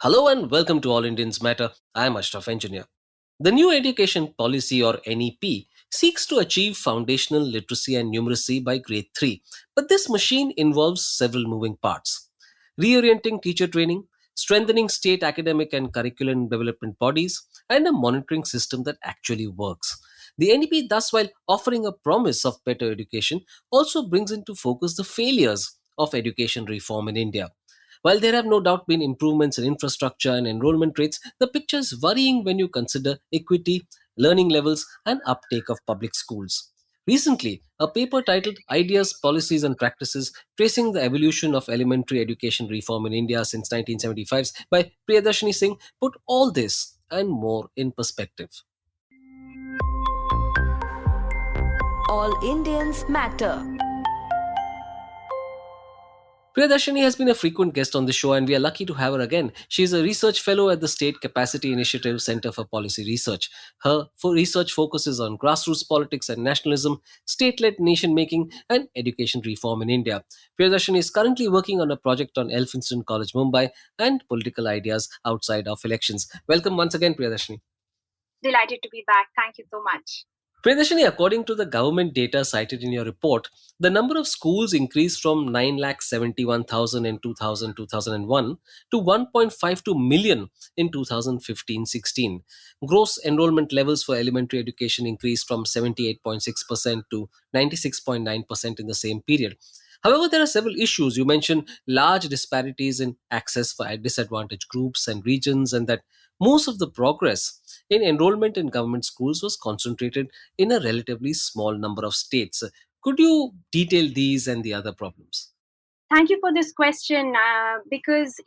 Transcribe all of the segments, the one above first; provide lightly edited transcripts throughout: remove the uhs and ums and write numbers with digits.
Hello and welcome to All Indians Matter. I am Ashraf Engineer. The new education policy or NEP seeks to achieve foundational literacy and numeracy by grade 3, but this machine involves several moving parts. Reorienting teacher training, strengthening state academic and curriculum development bodies, and a monitoring system that actually works. The NEP, thus, while offering a promise of better education, also brings into focus the failures of education reform in India. While there have no doubt been improvements in infrastructure and enrollment rates, the picture is worrying when you consider equity, learning levels, and uptake of public schools. Recently, a paper titled Ideas, Policies and Practices Tracing the Evolution of Elementary Education Reform in India since 1975 by Priyadarshini Singh put all this and more in perspective. All Indians matter. Priyadarshini has been a frequent guest on the show, and we are lucky to have her again. She is a research fellow at the State Capacity Initiative Center for Policy Research. Her research focuses on grassroots politics and nationalism, state led nation making, and education reform in India. Priyadarshini is currently working on a project on Elphinstone College, Mumbai, and political ideas outside of elections. Welcome once again, Priyadarshini. Delighted to be back. Thank you so much. Priyadarshini, according to the government data cited in your report, the number of schools increased from 9,71,000 in 2001 to 1.52 million in 2015-16. Gross enrollment levels for elementary education increased from 78.6% to 96.9% in the same period. However, there are several issues. You mentioned large disparities in access for disadvantaged groups and regions, and that most of the progress in enrollment in government schools was concentrated in a relatively small number of states. Could you detail these and the other problems? Thank you for this question because,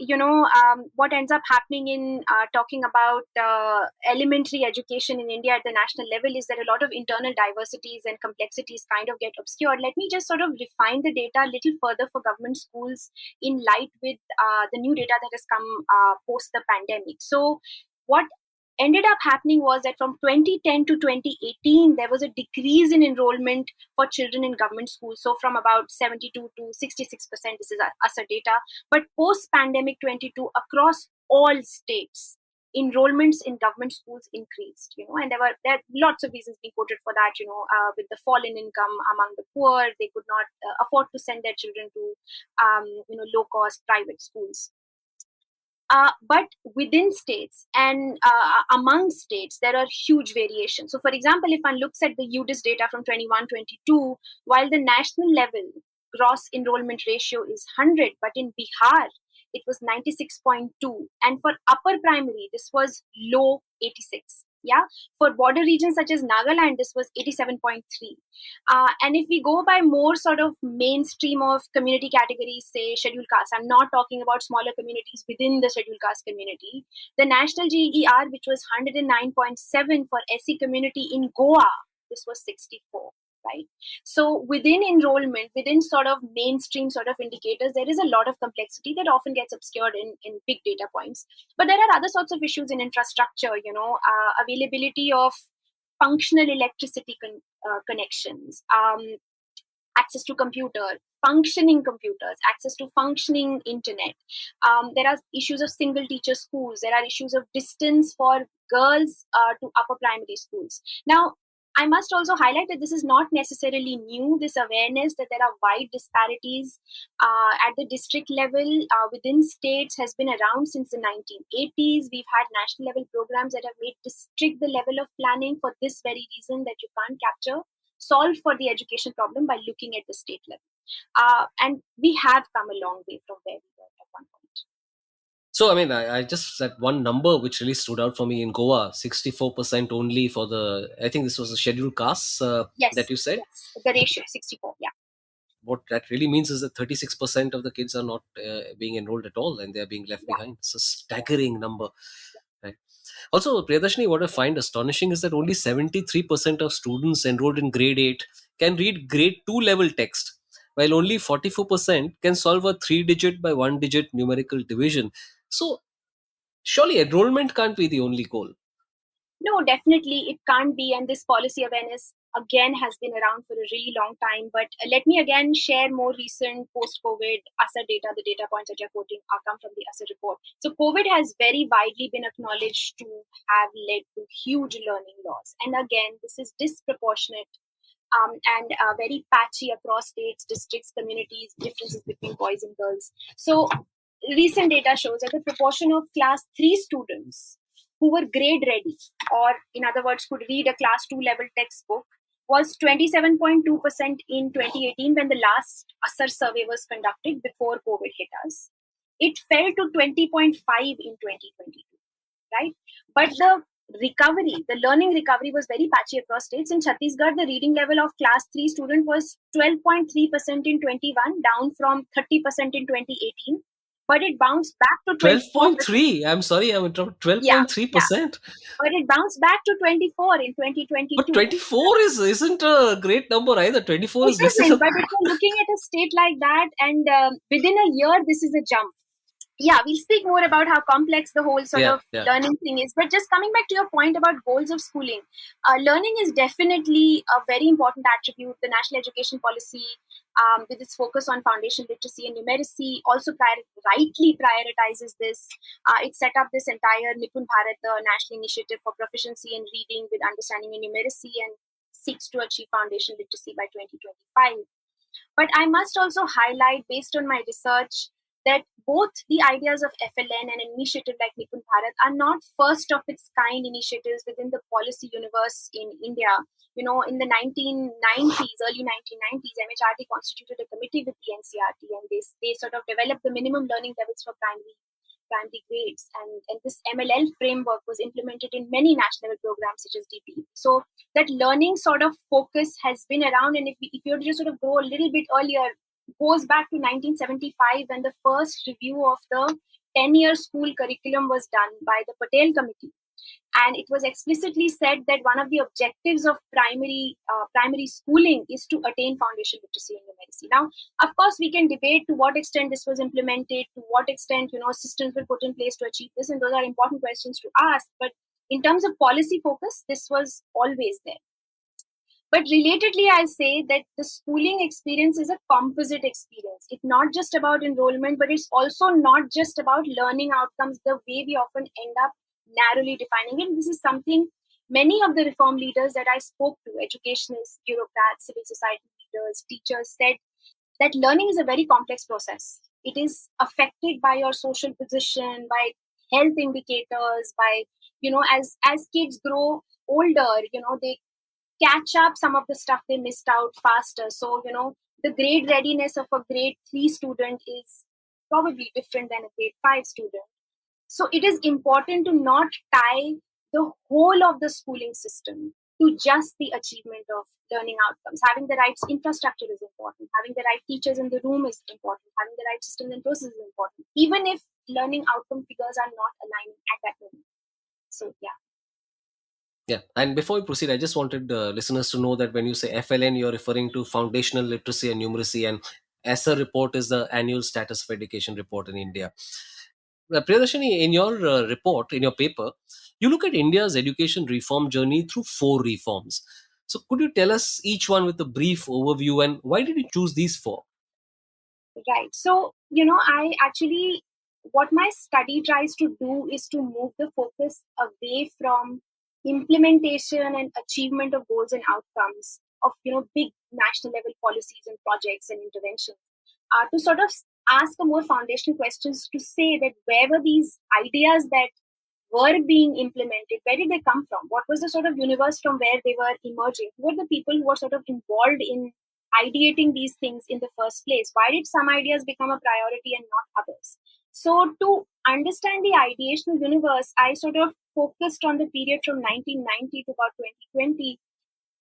what ends up happening in talking about elementary education in India at the national level is that a lot of internal diversities and complexities kind of get obscured. Let me just sort of refine the data a little further for government schools in light with the new data that has come post the pandemic. So, what ended up happening was that from 2010 to 2018 there was a decrease in enrollment for children in government schools, so from about 72 to 66%. This is ASA data. But post pandemic 22, across all states, enrollments in government schools increased, and there are lots of reasons being quoted for that. With the fall in income among the poor, they could not afford to send their children to low cost private schools. But within states and among states, there are huge variations. So, for example, if one looks at the UDIS data from 21-22, while the national level gross enrollment ratio is 100, but in Bihar, it was 96.2. And for upper primary, this was low 86. Yeah. For border regions such as Nagaland, this was 87.3. And if we go by more sort of mainstream of community categories, say scheduled caste, I'm not talking about smaller communities within the scheduled caste community. The national GER, which was 109.7 for SC community in Goa, this was 64. Right. So within enrollment, within sort of mainstream sort of indicators, there is a lot of complexity that often gets obscured in big data points. But there are other sorts of issues in infrastructure, availability of functional electricity connections, access to functioning computers, access to functioning internet. There are issues of single teacher schools. There are issues of distance for girls to upper primary schools. Now, I must also highlight that this is not necessarily new. This awareness that there are wide disparities at the district level within states has been around since the 1980s. We've had national level programs that have made district the level of planning for this very reason, that you can't solve for the education problem by looking at the state level. And we have come a long way from where we were at one point. So, I mean, I just that one number which really stood out for me in Goa, 64% only for I think this was a scheduled caste Yes, that you said. yes, the ratio 64. Yeah. What that really means is that 36% of the kids are not being enrolled at all, and they are being left behind. It's a staggering number. Right. Also, Priyadarshini, what I find astonishing is that only 73% of students enrolled in grade 8 can read grade 2 level text, while only 44% can solve a 3-digit by 1-digit numerical division. So, surely enrollment can't be the only goal. No, definitely it can't be. And this policy awareness again has been around for a really long time. But let me again share more recent post-COVID ASA data. The data points that you're quoting are come from the ASA report. So COVID has very widely been acknowledged to have led to huge learning loss. And again, this is disproportionate and very patchy across states, districts, communities, differences between boys and girls. So, recent data shows that the proportion of class 3 students who were grade ready, or in other words, could read a class 2 level textbook, was 27.2% in 2018 when the last ASAR survey was conducted before COVID hit us. It fell to 20.5 in 2022, right? But the learning recovery was very patchy across states. In Chhattisgarh, the reading level of class 3 student was 12.3% in 21, down from 30% in 2018. But it bounced back to 24%. 12.3. I'm sorry, I'm interrupted. Yeah, yeah. 12.3%. But it bounced back to 24 in But 2022. 24 isn't a great number either. 24 It is less than isn't, a. but if you're looking at a state like that, and within a year, this is a jump. Yeah, we'll speak more about how complex the whole sort Yeah, of yeah. learning thing is. But just coming back to your point about goals of schooling, learning is definitely a very important attribute. The national education policy, with its focus on foundation literacy and numeracy, also rightly prioritizes this. It set up this entire Nipun Bharat, the national initiative for proficiency in reading with understanding and numeracy, and seeks to achieve foundation literacy by 2025. But I must also highlight, based on my research, that both the ideas of FLN and an initiative like Nipun Bharat are not first of its kind initiatives within the policy universe in India. You know, in the 1990s, early 1990s, MHRD constituted a committee with the NCRT, and they sort of developed the minimum learning levels for primary grades. And this MLL framework was implemented in many national level programs such as DP. So that learning sort of focus has been around. And if you were to just sort of go a little bit earlier, goes back to 1975 when the first review of the 10-year school curriculum was done by the Patel Committee. And it was explicitly said that one of the objectives of primary schooling is to attain foundation literacy and numeracy. Now, of course, we can debate to what extent this was implemented, to what extent systems were put in place to achieve this, and those are important questions to ask. But in terms of policy focus, this was always there. But relatedly, I say that the schooling experience is a composite experience. It's not just about enrollment, but it's also not just about learning outcomes the way we often end up narrowly defining it. This is something many of the reform leaders that I spoke to, educationists, bureaucrats, civil society leaders, teachers, said that learning is a very complex process. It is affected by your social position, by health indicators, by, as kids grow older, they catch up some of the stuff they missed out faster. So, the grade readiness of a grade 3 student is probably different than a grade 5 student. So, it is important to not tie the whole of the schooling system to just the achievement of learning outcomes. Having the right infrastructure is important. Having the right teachers in the room is important. Having the right systems and processes is important, even if learning outcome figures are not aligning at that moment. So, yeah. Yeah, and before we proceed, I just wanted listeners to know that when you say FLN, you're referring to Foundational Literacy and Numeracy, and ESSER report is the annual status of education report in India. Priyadarshini, in your report, in your paper, you look at India's education reform journey through four reforms. So, could you tell us each one with a brief overview, and why did you choose these four? Right. So, I actually, what my study tries to do is to move the focus away from implementation and achievement of goals and outcomes of, big national level policies and projects and interventions, to sort of ask a more foundational questions to say that where were these ideas that were being implemented, where did they come from? What was the sort of universe from where they were emerging? Who were the people who were sort of involved in ideating these things in the first place? Why did some ideas become a priority and not others? So, to understand the ideational universe, I sort of focused on the period from 1990 to about 2020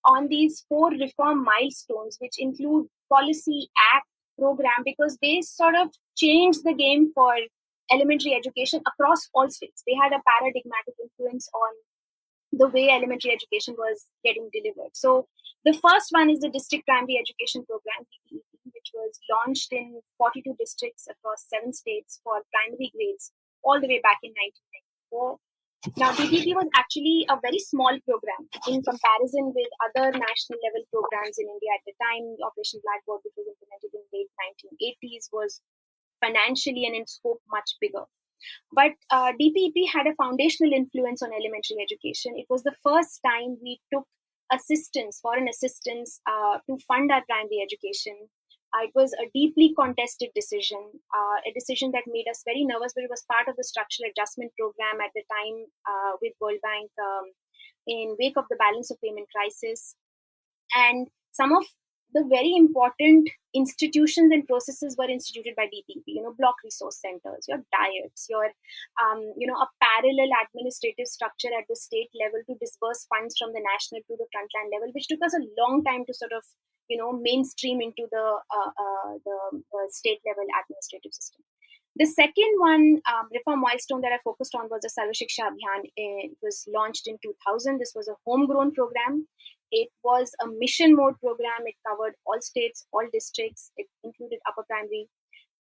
on these four reform milestones, which include policy, act, program, because they sort of changed the game for elementary education across all states. They had a paradigmatic influence on the way elementary education was getting delivered. So the first one is the District Primary Education Program, DPEP, which was launched in 42 districts across 7 states for primary grades all the way back in 1994. Now, DPP was actually a very small program in comparison with other national level programs in India at the time. Operation Blackboard, which was implemented in late 1980s, was financially and in scope much bigger. But DPP had a foundational influence on elementary education. It was the first time we took foreign assistance, to fund our primary education. It was a deeply contested decision, a decision that made us very nervous, but it was part of the structural adjustment program at the time with World Bank, in wake of the balance of payment crisis. And some of the very important institutions and processes were instituted by DPP. Block resource centers, your diets, your a parallel administrative structure at the state level to disburse funds from the national to the frontline level, which took us a long time to sort of mainstream into the state level administrative system. The second one, reform milestone that I focused on was the Sarva Shiksha Abhiyan. It was launched in 2000. This was a homegrown program. It was a mission mode program. It covered all states, all districts. It included upper primary.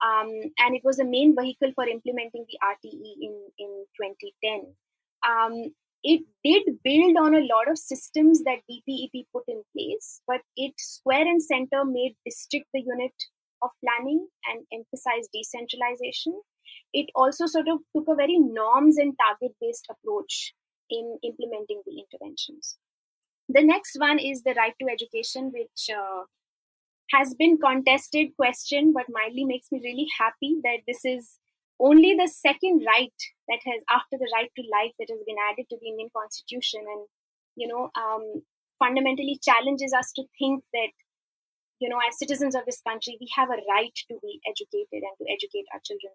And it was the main vehicle for implementing the RTE in 2010. It did build on a lot of systems that DPEP put in place, but it square and center made district the unit of planning and emphasized decentralization. It also sort of took a very norms and target based approach in implementing the interventions. The next one is the right to education, which has been contested, questioned, but mildly makes me really happy that this is only the second right that has, after the right to life, that has been added to the Indian Constitution, and fundamentally challenges us to think that as citizens of this country, we have a right to be educated and to educate our children.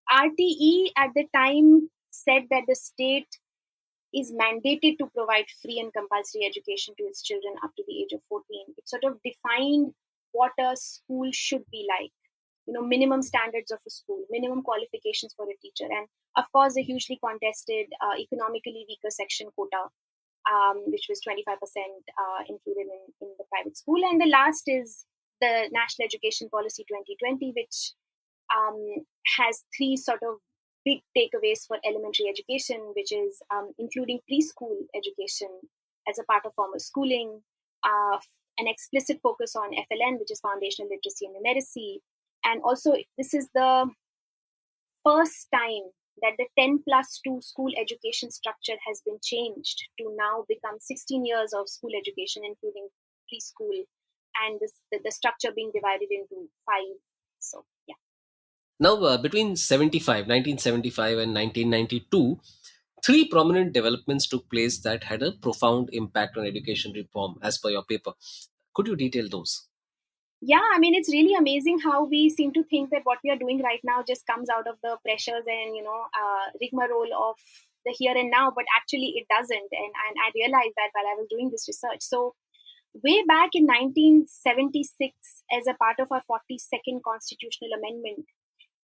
RTE at the time said that the state is mandated to provide free and compulsory education to its children up to the age of 14. It sort of defined what a school should be like, minimum standards of a school, minimum qualifications for a teacher, and of course the hugely contested economically weaker section quota, which was 25% included in the private school. And the last is the National Education Policy 2020, which has three sort of big takeaways for elementary education, which is including preschool education as a part of formal schooling, an explicit focus on FLN, which is foundational literacy and numeracy. And also, this is the first time that the 10+2 school education structure has been changed to now become 16 years of school education, including preschool, and the structure being divided into 5. So, yeah. Now, between 1975 and 1992, three prominent developments took place that had a profound impact on education reform, as per your paper. Could you detail those? Yeah, I mean, it's really amazing how we seem to think that what we are doing right now just comes out of the pressures and rigmarole of the here and now, but actually it doesn't. And I realized that while I was doing this research. So way back in 1976, as a part of our 42nd constitutional amendment,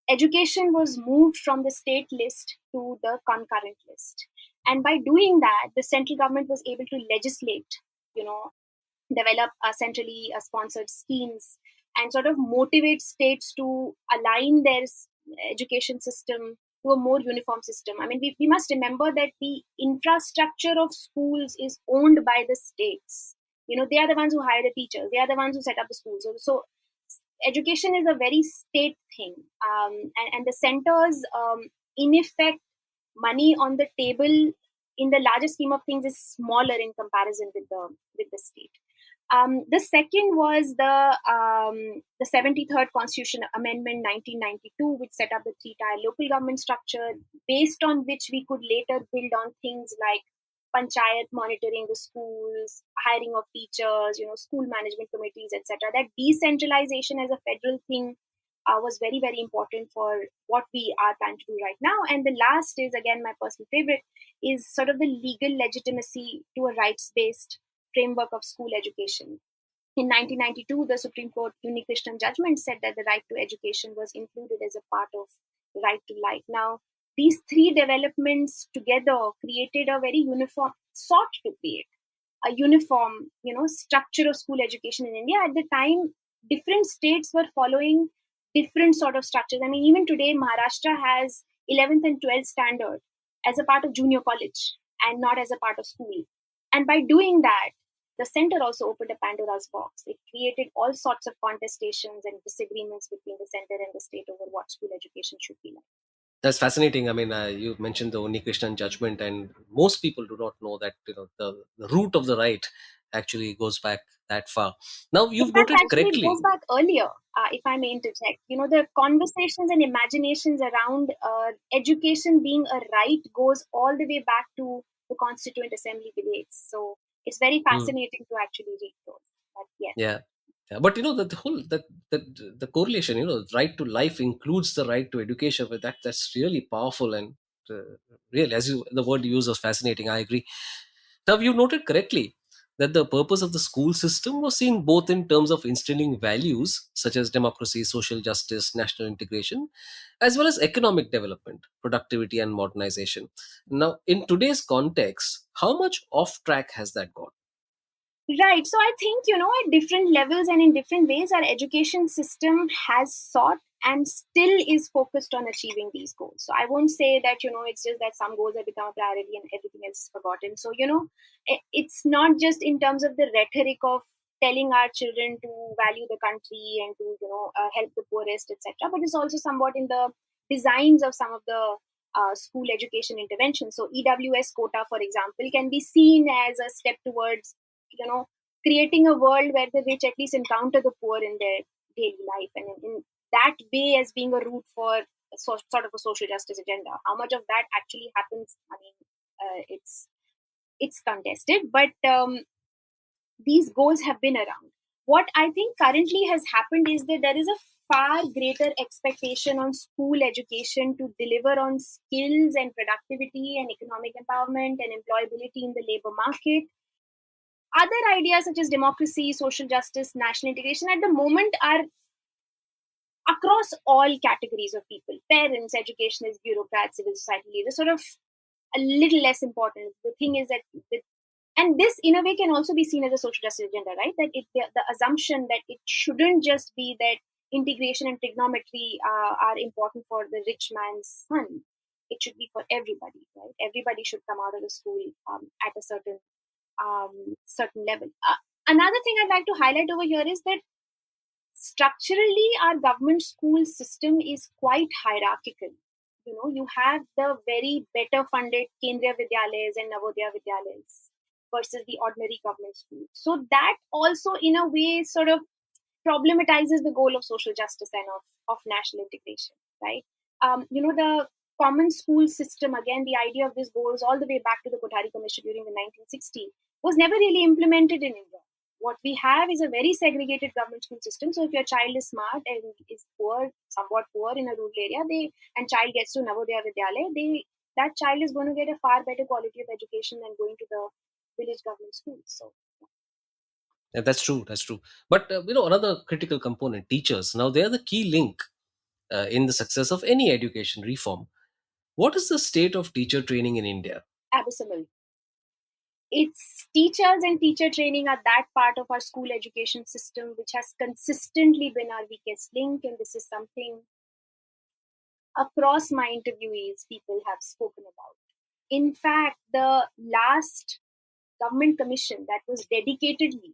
education was moved from the state list to the concurrent list. And by doing that, the central government was able to legislate, develop centrally sponsored schemes and sort of motivate states to align their education system to a more uniform system. I mean, we must remember that the infrastructure of schools is owned by the states. They are the ones who hire the teachers. They are the ones who set up the schools. So education is a very state thing. And the centers, in effect, money on the table in the larger scheme of things is smaller in comparison with the state. The second was the 73rd Constitution Amendment 1992, which set up the three-tier local government structure, based on which we could later build on things like panchayat monitoring the schools, hiring of teachers, school management committees, etc. That decentralization as a federal thing was very, very important for what we are trying to do right now. And the last is, again, my personal favorite, is sort of the legal legitimacy to a rights-based framework of school education. In 1992, the Supreme Court Unikrishnan judgment said that the right to education was included as a part of the right to life. Now, these three developments together created a very uniform, sought to create a uniform, structure of school education in India. At the time, different states were following different sort of structures. I mean, even today, Maharashtra has 11th and 12th standard as a part of junior college and not as a part of school. And by doing that, the center also opened a Pandora's box. It created all sorts of contestations and disagreements between the center and the state over what school education should be like. That's fascinating. I mean, you mentioned the Krishnan judgment, and most people do not know that the root of the right actually goes back that far. Now, In you've fact, noted actually, it goes correctly. back earlier, if I may interject. The conversations and imaginations around education being a right goes all the way back to the Constituent Assembly debates. So it's very Hmm, fascinating to actually read those. But yes. yeah. Yeah, but the whole the correlation, right to life includes the right to education. But that's really powerful, and really, as the word you use was fascinating. I agree. Now, you noted correctly that the purpose of the school system was seen both in terms of instilling values such as democracy, social justice, national integration, as well as economic development, productivity, and modernization. Now, in today's context, how much off track has that gone? Right. So I think, at different levels and in different ways, our education system has sought and still is focused on achieving these goals. So I won't say that, it's just that some goals have become a priority and everything else is forgotten. So, it's not just in terms of the rhetoric of telling our children to value the country and to, help the poorest, etc. But it's also somewhat in the designs of some of the school education interventions. So EWS quota, for example, can be seen as a step towards you know creating a world where the rich at least encounter the poor in their daily life, and in that way as being a route for sort of a social justice agenda. How much of that actually happens, I mean, it's contested, but these goals have been around. What I think currently has happened is that there is a far greater expectation on school education to deliver on skills and productivity and economic empowerment and employability in the labor market. Other ideas such as democracy, social justice, national integration at the moment are across all categories of people: parents, educationists, bureaucrats, civil society leaders, sort of a little less important. The thing is that, and this in a way can also be seen as a social justice agenda, right? That the assumption that it shouldn't just be that integration and trigonometry are important for the rich man's son. It should be for everybody, right? Everybody should come out of the school at a certain level. Another thing I'd like to highlight over here is that structurally, our government school system is quite hierarchical. You have the very better funded Kendriya Vidyalayas and Navodaya Vidyalayas versus the ordinary government school. So that also, in a way, sort of problematizes the goal of social justice and of national integration, right? The common school system, again, the idea of this goes all the way back to the Kothari Commission during the 1960s, was never really implemented in India. What we have is a very segregated government school system. So if your child is smart and is poor, somewhat poor in a rural area, and child gets to Navodaya Vidyalaya, that child is going to get a far better quality of education than going to the village government schools. So Yeah, that's true. That's true. But another critical component, teachers. Now, they are the key link in the success of any education reform. What is the state of teacher training in India? abysmal. It's teachers and teacher training are that part of our school education system which has consistently been our weakest link, and this is something across my interviewees people have spoken about. In fact, the last government commission that was dedicatedly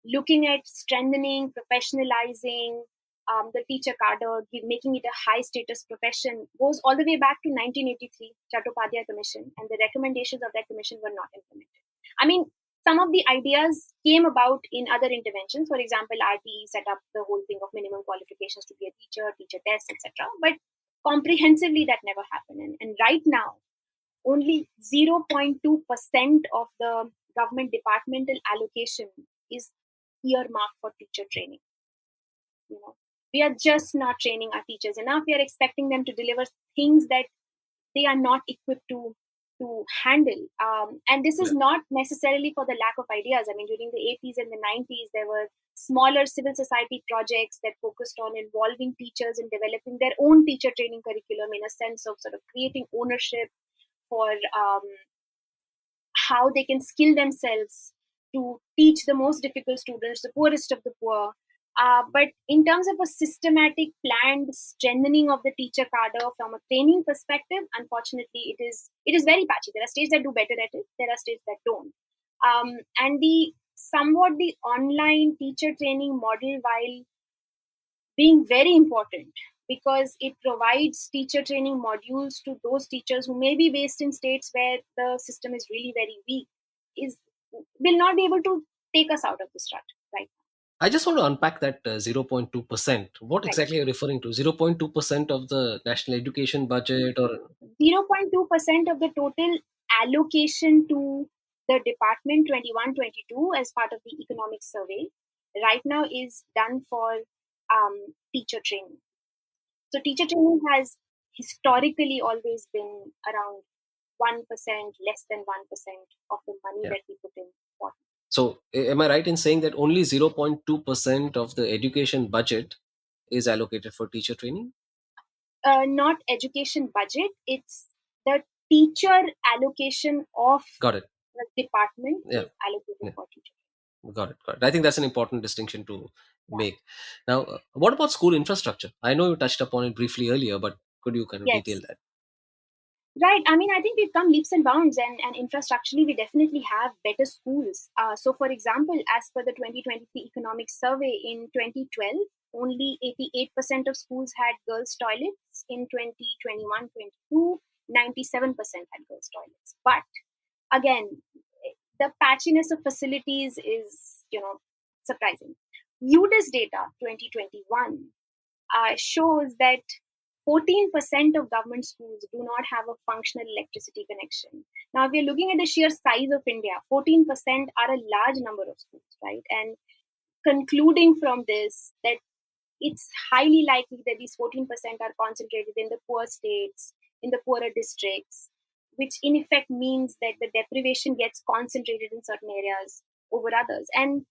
looking at strengthening, professionalizing the teacher cadre, making it a high status profession, goes all the way back to 1983 Chattopadhyay Commission, and the recommendations of that commission were not implemented. I mean, some of the ideas came about in other interventions. For example, RTE set up the whole thing of minimum qualifications to be a teacher, teacher tests, etc. But comprehensively, that never happened. And right now, only 0.2% of the government departmental allocation is earmarked for teacher training. We are just not training our teachers enough. We are expecting them to deliver things that they are not equipped to handle. And this is Yeah. not necessarily for the lack of ideas. I mean, during the 80s and the 90s, there were smaller civil society projects that focused on involving teachers in developing their own teacher training curriculum, in a sense of sort of creating ownership for how they can skill themselves to teach the most difficult students, the poorest of the poor, But in terms of a systematic, planned strengthening of the teacher cadre from a training perspective, unfortunately, it is very patchy. There are states that do better at it. There are states that don't. And the online teacher training model, while being very important because it provides teacher training modules to those teachers who may be based in states where the system is really very weak, is will not be able to take us out of this rut right I just want to unpack that 0.2%. What right exactly are you referring to? 0.2% of the national education budget, or 0.2% of the total allocation to the department 21-22 as part of the economic survey right now is done for teacher training. So teacher training has historically always been around 1%, less than 1% of the money yeah. that we put in for. So, am I right in saying that only 0.2% of the education budget is allocated for teacher training? Not education budget, it's the teacher allocation of Got it. the department Yeah. is allocated Yeah. for teacher. Got it. Got it. I think that's an important distinction to Yeah. make. Now, what about school infrastructure? I know you touched upon it briefly earlier, but could you kind of detail Yes. that? Right. I mean, I think we've come leaps and bounds, and infrastructurally, we definitely have better schools. So, for example, as per the 2023 economic survey in 2012, only 88% of schools had girls' toilets. In 2021-22, 97% had girls' toilets. But again, the patchiness of facilities is, surprising. UDIS data 2021 shows that 14% of government schools do not have a functional electricity connection. Now, if we're looking at the sheer size of India, 14% are a large number of schools, right? And concluding from this, that it's highly likely that these 14% are concentrated in the poor states, in the poorer districts, which in effect means that the deprivation gets concentrated in certain areas over others. And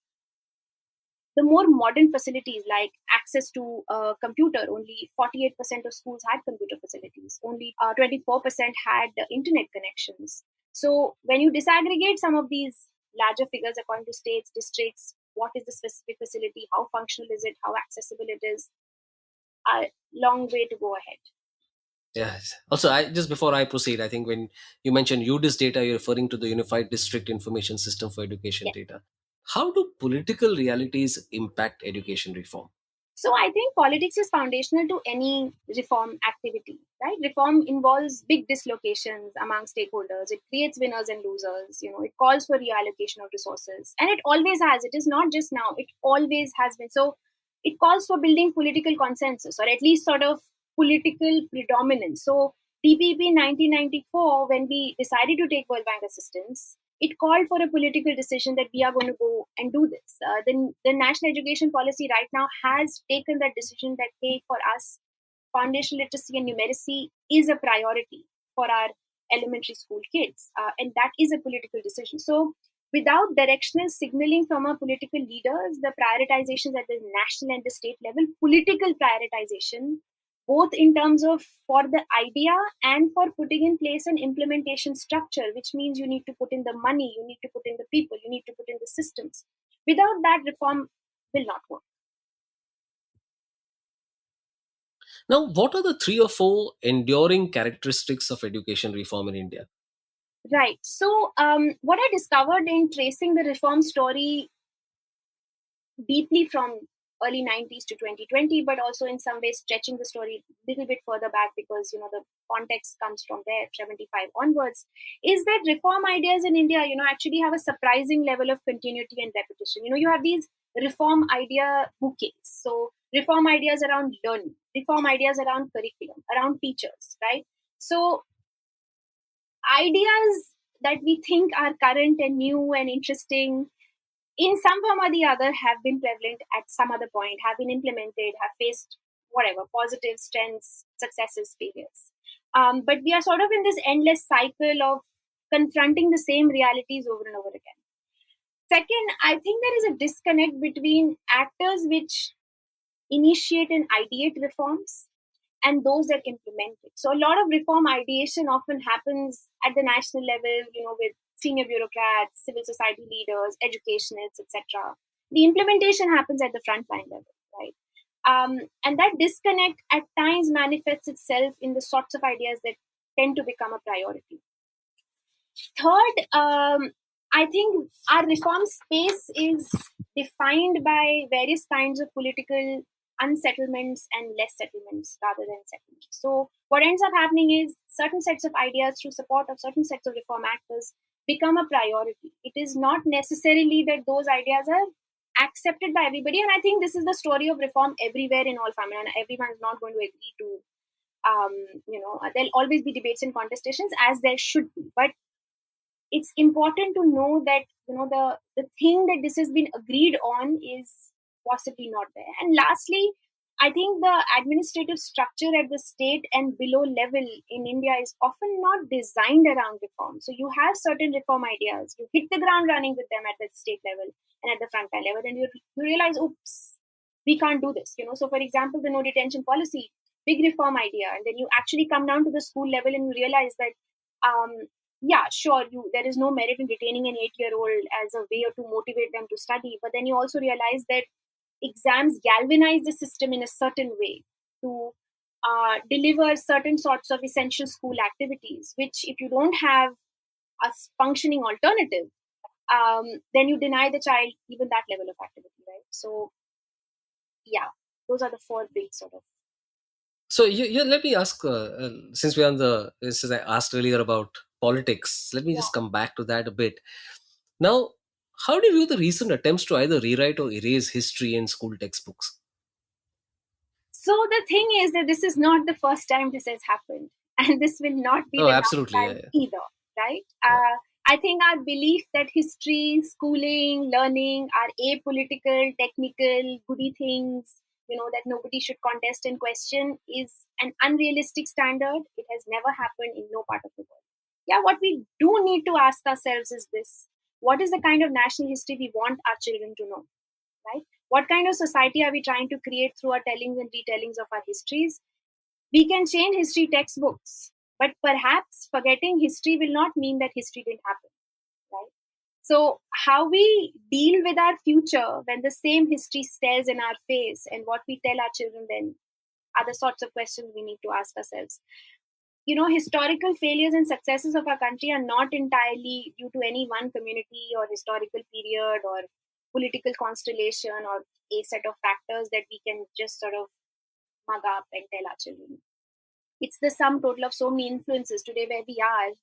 the more modern facilities like access to a computer, only 48% of schools had computer facilities, only 24% had internet connections. So when you disaggregate some of these larger figures according to states, districts, what is the specific facility, how functional is it, how accessible it is, a long way to go ahead. Yes. Also, I just before I proceed, I think when you mentioned UDIS data, you're referring to the Unified District Information System for Education Yes. data. How do political realities impact education reform? So I think politics is foundational to any reform activity, right? Reform involves big dislocations among stakeholders. It creates winners and losers. It calls for reallocation of resources, and it always has. It is not just now. It always has been. So it calls for building political consensus, or at least sort of political predominance. So DPP 1994, when we decided to take World Bank assistance, it called for a political decision that we are going to go and do this. The national education policy right now has taken that decision that, hey, for us, foundational literacy and numeracy is a priority for our elementary school kids. And that is a political decision. So, without directional signaling from our political leaders, the prioritizations at the national and the state level, political prioritization, both in terms of for the idea and for putting in place an implementation structure, which means you need to put in the money, you need to put in the people, you need to put in the systems. Without that, reform will not work. Now, what are the three or four enduring characteristics of education reform in India? Right. So, what I discovered in tracing the reform story deeply from early 90s to 2020, but also in some ways stretching the story a little bit further back because the context comes from there 75 onwards, is that reform ideas in India actually have a surprising level of continuity and repetition. You have these reform idea bouquets. So reform ideas around learning, reform ideas around curriculum, around teachers, right? So ideas that we think are current and new and interesting in some form or the other have been prevalent at some other point, have been implemented, have faced whatever positive strengths, successes, failures. But we are sort of in this endless cycle of confronting the same realities over and over again. Second, I think there is a disconnect between actors which initiate and ideate reforms and those that implement it. So a lot of reform ideation often happens at the national level, with senior bureaucrats, civil society leaders, educationists, etc. The implementation happens at the frontline level, right? And that disconnect at times manifests itself in the sorts of ideas that tend to become a priority. Third, I think our reform space is defined by various kinds of political unsettlements and less settlements rather than settlements. So, what ends up happening is certain sets of ideas through support of certain sets of reform actors become a priority. It is not necessarily that those ideas are accepted by everybody, and I think this is the story of reform everywhere in all phenomena. Everyone is not going to agree to there'll always be debates and contestations as there should be, but it's important to know that the thing that this has been agreed on is possibly not there. And lastly, I think the administrative structure at the state and below level in India is often not designed around reform. So you have certain reform ideas, you hit the ground running with them at the state level and at the frontline level, and you realize, oops, we can't do this. So for example, the no detention policy, big reform idea, and then you actually come down to the school level and you realize that um, yeah, sure, you there is no merit in detaining an 8-year-old as a way to motivate them to study, but then you also realize that exams galvanize the system in a certain way to deliver certain sorts of essential school activities, which if you don't have a functioning alternative, then you deny the child even that level of activity, right? So yeah, those are the four big sort of. So let me ask, since we're on the, since I asked earlier about politics, let me Yeah. just come back to that a bit. Now, how do you view the recent attempts to either rewrite or erase history in school textbooks? So the thing is that this is not the first time this has happened, and this will not be Oh, the last absolutely. Yeah, time yeah. either, right? Yeah. I think our belief that history, schooling, learning are apolitical, technical, goody things, that nobody should contest and question is an unrealistic standard. It has never happened in no part of the world. Yeah, what we do need to ask ourselves is this: what is the kind of national history we want our children to know? Right? What kind of society are we trying to create through our tellings and retellings of our histories? We can change history textbooks, but perhaps forgetting history will not mean that history didn't happen, right? So, how we deal with our future when the same history stares in our face and what we tell our children then are the sorts of questions we need to ask ourselves. Historical failures and successes of our country are not entirely due to any one community or historical period or political constellation or a set of factors that we can just sort of mug up and tell our children. It's the sum total of so many influences today where we are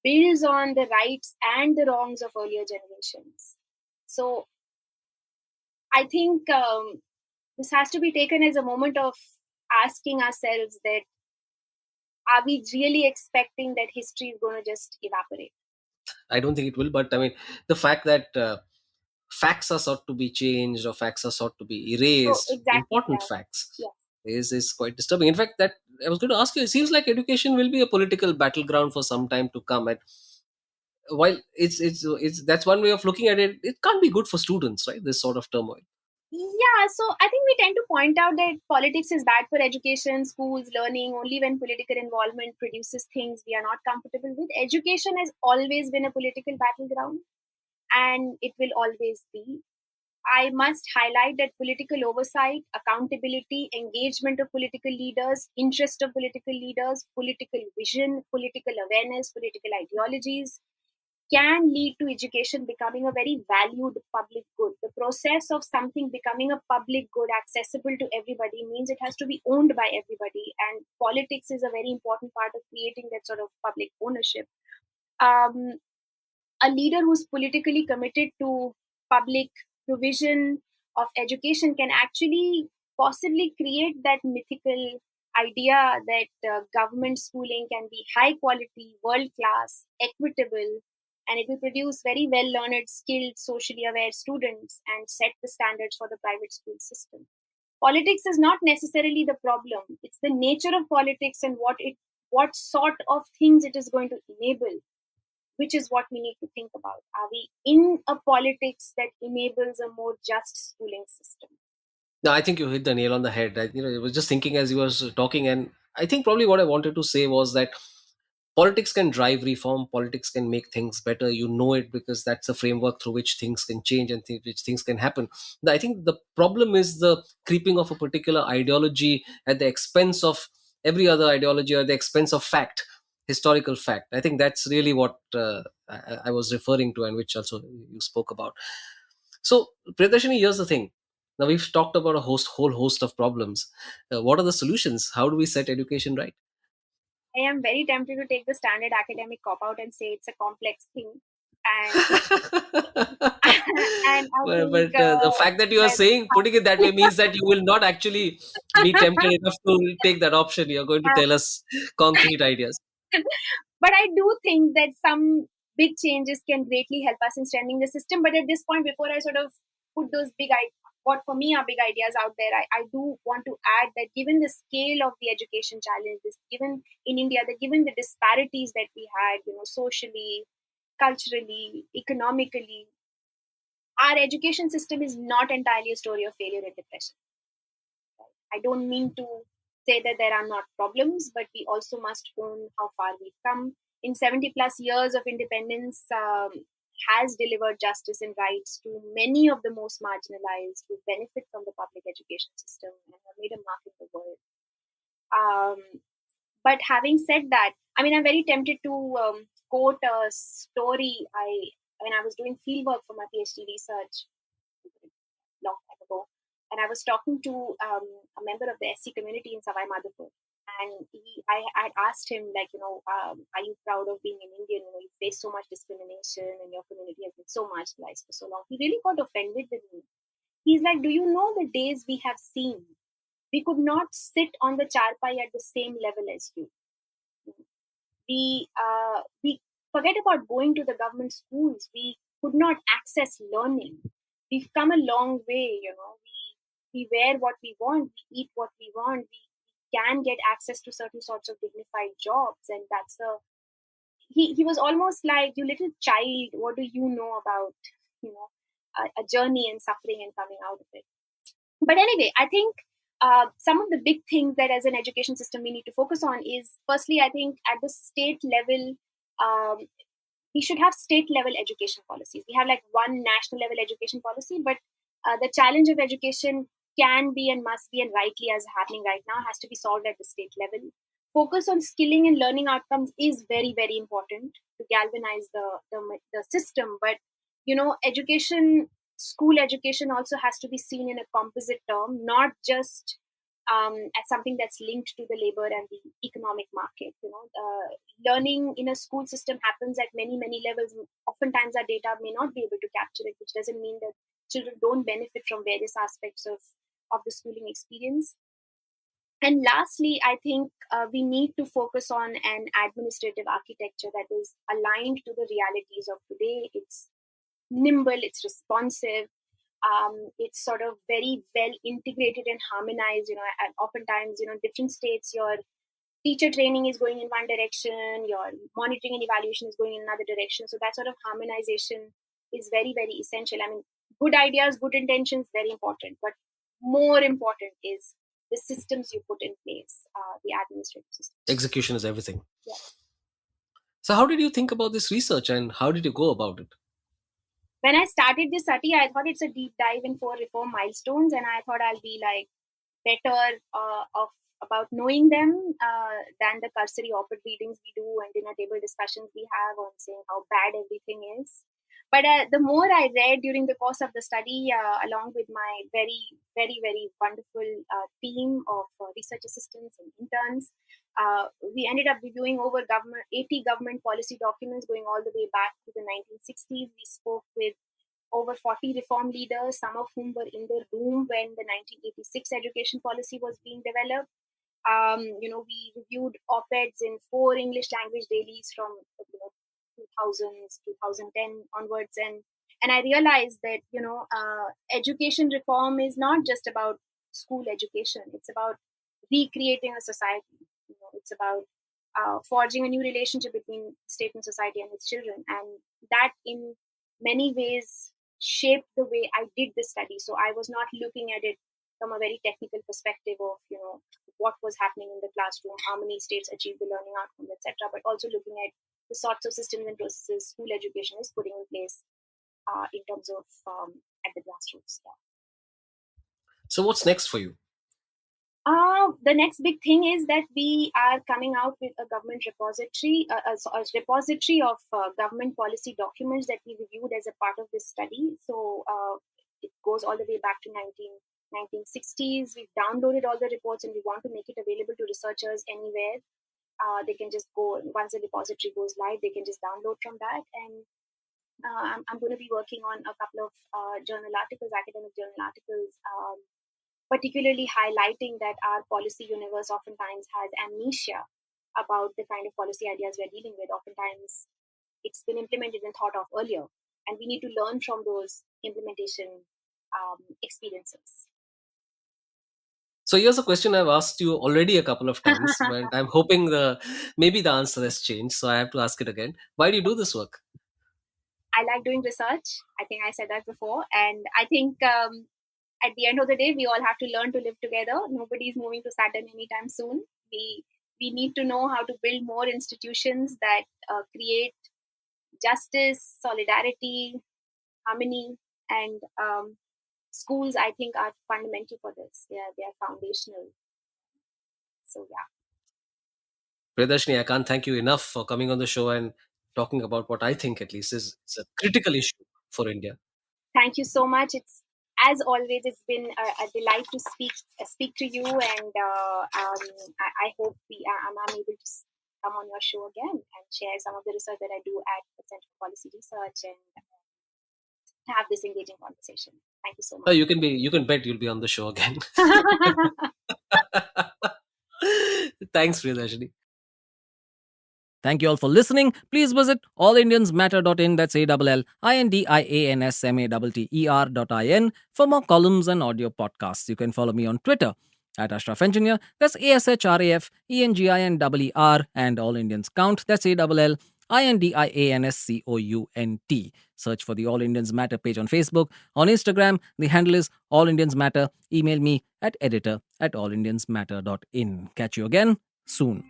builds on the rights and the wrongs of earlier generations. So I think this has to be taken as a moment of asking ourselves that are we really expecting that history is going to just evaporate? I don't think it will, but I mean, the fact that facts are sought to be changed or facts are sought to be So erased, exactly, important yeah, facts, yeah. is quite disturbing. In fact, that I was going to ask you, it seems like education will be a political battleground for some time to come. And while it's that's one way of looking at it, it can't be good for students, right? This sort of turmoil. Yeah, so I think we tend to point out that politics is bad for education, schools, learning only when political involvement produces things we are not comfortable with. Education has always been a political battleground and it will always be. I must highlight that political oversight, accountability, engagement of political leaders, interest of political leaders, political vision, political awareness, political ideologies can lead to education becoming a very valued public good. The process of something becoming a public good accessible to everybody means it has to be owned by everybody, and politics is a very important part of creating that sort of public ownership. Um, a leader who's politically committed to public provision of education can actually possibly create that mythical idea that government schooling can be high quality, world class, equitable, and it will produce very well learned, skilled, socially aware students and set the standards for the private school system. Politics is not necessarily the problem. It's the nature of politics and what sort of things it is going to enable, which is what we need to think about. Are we in a politics that enables a more just schooling system? No, I think you hit the nail on the head. I was just thinking as you was talking, and I think probably what I wanted to say was that Politics can drive reform, politics can make things better, you know it, because that's a framework through which things can change and which things can happen. I think the problem is the creeping of a particular ideology at the expense of every other ideology, or the expense of fact, historical fact. I think that's really what I was referring to, and which also you spoke about. So, Priyadarshini, here's the thing. Now we've talked about a whole host of problems. What are the solutions? How do we set education right? I am very tempted to take the standard academic cop out and say it's a complex thing, and and I think But the fact that you are that saying, putting it that way, means that you will not actually be tempted enough to take that option. You're going to tell us concrete ideas. but I do think that some big changes can greatly help us in strengthening the system. But at this point, before I sort of put those what for me are big ideas out there, I do want to add that given the scale of the education challenges, given in India, that given the disparities that we had, socially, culturally, economically, our education system is not entirely a story of failure and depression. I don't mean to say that there are not problems, but we also must own how far we've come. In 70 plus years of independence, has delivered justice and rights to many of the most marginalized who benefit from the public education system and have made a mark in the world. But having said that, I mean, I'm very tempted to quote a story when I was doing fieldwork for my PhD research long time ago, and I was talking to a member of the SC community in Savai Madhopur, and I asked him, like, are you proud of being an Indian? You face so much discrimination, and your community has been so marginalized for so long. He really got offended with me. He's like, do you know the days we have seen? We could not sit on the charpai at the same level as you. We forget about going to the government schools. We could not access learning. We've come a long way. We wear what we want, we eat what we want, we can get access to certain sorts of dignified jobs, and that's a he was almost like, you little child, what do you know about you know a journey and suffering and coming out of it. But anyway, I think some of the big things that as an education system we need to focus on is, firstly, I think at the state level, um, we should have state level education policies. We have like one national level education policy, but the challenge of education can be and must be, and rightly as happening right now, has to be solved at the state level. Focus on skilling and learning outcomes is very, very important to galvanize the system. But education, school education also has to be seen in a composite term, not just as something that's linked to the labor and the economic market. Learning in a school system happens at many, many levels. Oftentimes, our data may not be able to capture it, which doesn't mean that children don't benefit from various aspects of the schooling experience. And lastly, I think we need to focus on an administrative architecture that is aligned to the realities of today. It's nimble, it's responsive, it's sort of very well integrated and harmonized. And oftentimes, different states, your teacher training is going in one direction, your monitoring and evaluation is going in another direction. So that sort of harmonization is very, very essential. I mean, good ideas, good intentions, very important. But more important is the systems you put in place, the administrative system. Execution is everything. Yeah. So, how did you think about this research, and how did you go about it? When I started this study, I thought it's a deep dive in 4 reform milestones, and I thought I'll be like better of about knowing them than the cursory op-ed readings we do and dinner table discussions we have on saying how bad everything is. But the more I read during the course of the study, along with my very, very, very wonderful team of research assistants and interns, we ended up reviewing over 80 government policy documents going all the way back to the 1960s. We spoke with over 40 reform leaders, some of whom were in the room when the 1986 education policy was being developed. We reviewed op-eds in 4 English language dailies from 2000s, 2010 onwards, and I realized that education reform is not just about school education. It's about recreating a society. It's about forging a new relationship between state and society and its children, and that in many ways shaped the way I did the study. So I was not looking at it from a very technical perspective of what was happening in the classroom, how many states achieved the learning outcome, etc., but also looking at the sorts of systems and processes school education is putting in place in terms of at the grassroots. Yeah. So what's next for you? The next big thing is that we are coming out with a government repository, a repository of government policy documents that we reviewed as a part of this study. So it goes all the way back to 1960s. We've downloaded all the reports and we want to make it available to researchers anywhere. They can just go, once the repository goes live, they can just download from that. And I'm going to be working on a couple of journal articles, academic journal articles, particularly highlighting that our policy universe oftentimes has amnesia about the kind of policy ideas we're dealing with. Oftentimes, it's been implemented and thought of earlier, and we need to learn from those implementation experiences. So here's a question I've asked you already a couple of times, but I'm hoping maybe the answer has changed. So I have to ask it again. Why do you do this work? I like doing research. I think I said that before, and I think at the end of the day, we all have to learn to live together. Nobody's moving to Saturn anytime soon. We need to know how to build more institutions that create justice, solidarity, harmony, and schools. I think are fundamental for this. They are foundational. So yeah. Priyadarshini, I can't thank you enough for coming on the show and talking about what I think at least is a critical issue for India. Thank you so much. It's as always, it's been a delight to speak to you, and I hope I'm able to come on your show again and share some of the research that I do at the Center for Policy Research and have this engaging conversation. Thank you so much. You can bet you'll be on the show again. Thanks, Priyadarshini. Thank you all for listening. Please visit allindiansmatter.in, that's ALLINDIANSMATTER.in for more columns and audio podcasts. You can follow me on Twitter at Ashraf Engineer, that's ASHRAFENGINER, and All Indians Count, that's ALLINDIANSCOUNT. Search for the All Indians Matter page on Facebook. On Instagram, the handle is All Indians Matter. Email me at editor@allindiansmatter.in. Catch you again soon.